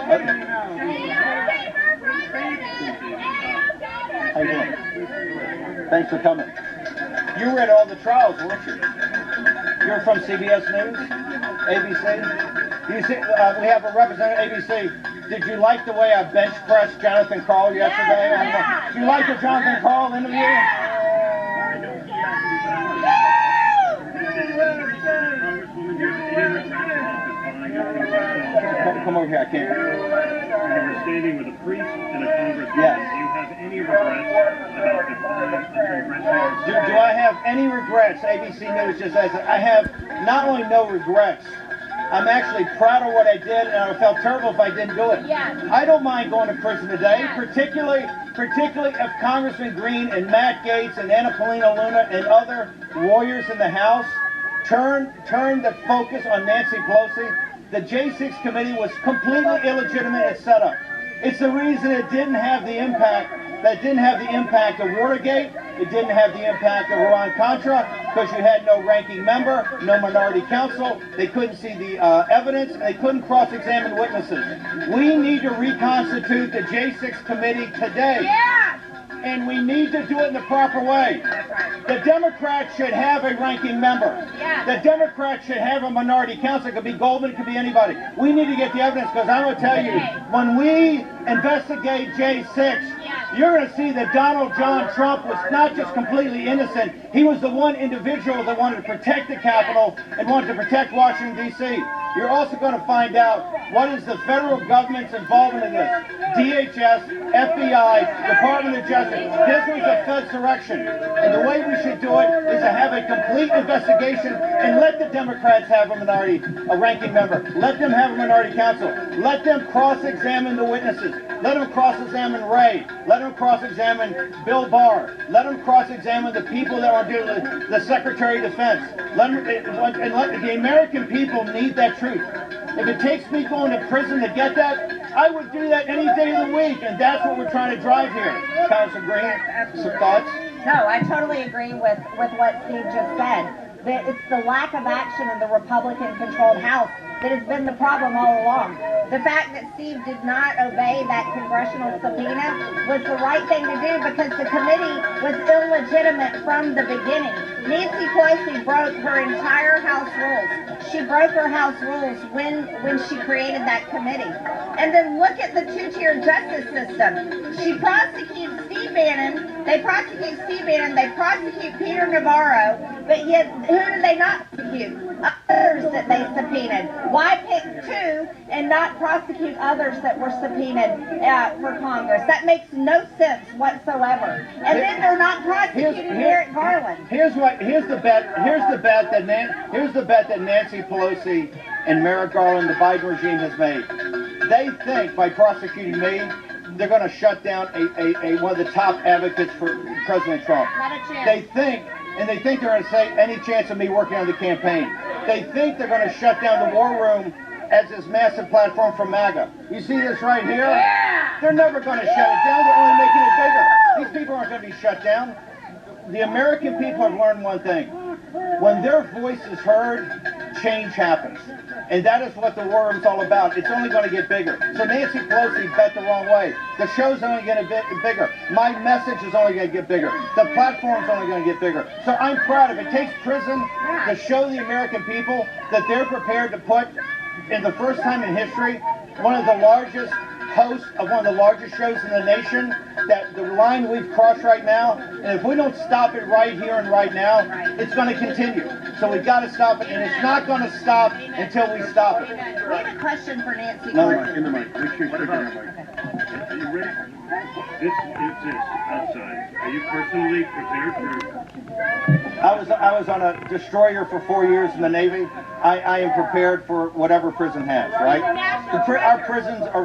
How you doing? Thanks for coming. You were at all the trials, weren't you? You're from CBS News? ABC? You see, we have a representative ABC. Did you like the way I bench pressed Jonathan Karl yesterday? Yeah. Did you like the Jonathan Karl interview? Come over here, I can't. You were standing with a priest and a congressman. Yes. Do you have any regrets about the time of congressional? Do I have any regrets? ABC News just says I have not only no regrets, I'm actually proud of what I did, and I felt terrible if I didn't do it. Yes. I don't mind going to prison today, Yes. particularly if Congressman Green and Matt Gaetz and Anna Paulina Luna and other warriors in the House turn the focus on Nancy Pelosi. The J6 committee was completely illegitimate at setup. It's the reason it didn't have the impact. That didn't have the impact of Watergate. It didn't have the impact of Iran-Contra because you had no ranking member, no minority counsel. They couldn't see the evidence, and they couldn't cross-examine witnesses. We need to reconstitute the J6 committee today. Yes. And we need to do it in the proper way. The Democrats should have a ranking member. Yes. The Democrats should have a minority counsel. It could be Goldman, it could be anybody. We need to get the evidence because I'm going to tell you, when we investigate J6, you're going to see that Donald John Trump was not just completely innocent. He was the one individual that wanted to protect the Capitol and wanted to protect Washington, D.C. You're also going to find out what is the federal government's involvement in this. DHS, FBI, Department of Justice. This was a Fed's direction. And the way we should do it is to have a complete investigation and let the Democrats have a ranking member. Let them have a minority counsel. Let them cross-examine the witnesses. Let them cross-examine Ray. Let them cross-examine Bill Barr. Let them cross-examine the people that are dealing with the Secretary of Defense. The American people need that truth. If it takes me going to prison to get that, I would do that any day of the week, and that's what we're trying to drive here. Councilor Green, some thoughts? No, I totally agree with what Steve just said. It's the lack of action in the Republican-controlled House that has been the problem all along. The fact that Steve did not obey that congressional subpoena was the right thing to do because the committee was illegitimate from the beginning. Nancy Pelosi broke her entire House rules. She broke her House rules when she created that committee. And then look at the two-tier justice system. She prosecutes Steve Bannon, they prosecute Peter Navarro, but yet who do they not prosecute? Others that they subpoenaed. Why pick two and not prosecute others that were subpoenaed for Congress? That makes no sense whatsoever. And then they're not prosecuting Merrick Garland. Here's the bet that Nancy Pelosi and Merrick Garland, the Biden regime, has made. They think by prosecuting me, they're going to shut down one of the top advocates for President Trump. Not a chance. They think they're going to say any chance of me working on the campaign. They think they're going to shut down the war room as this massive platform for MAGA. You see this right here? Yeah. They're never going to shut it down. They're only making it bigger. These people aren't going to be shut down. The American people have learned one thing. When their voice is heard, change happens. And that is what the war room's all about. It's only going to get bigger. So Nancy Pelosi bet the wrong way. The show's only going to get bigger. My message is only going to get bigger. The platform's only going to get bigger. So I'm proud. If it takes prison to show the American people that they're prepared to put, in the first time in history, one of the largest hosts of one of the largest shows in the nation, that the line we've crossed right now, and if we don't stop it right here and right now, it's going to continue. So we've got to stop it, and it's not going to stop until we stop it. We have a question for Nancy. No, In the mic. Make sure you stick in the mic. Are you ready? This exists outside. Are you personally prepared for? I was on a destroyer for 4 years in the Navy. I am prepared for whatever prison has, right? Our prisons are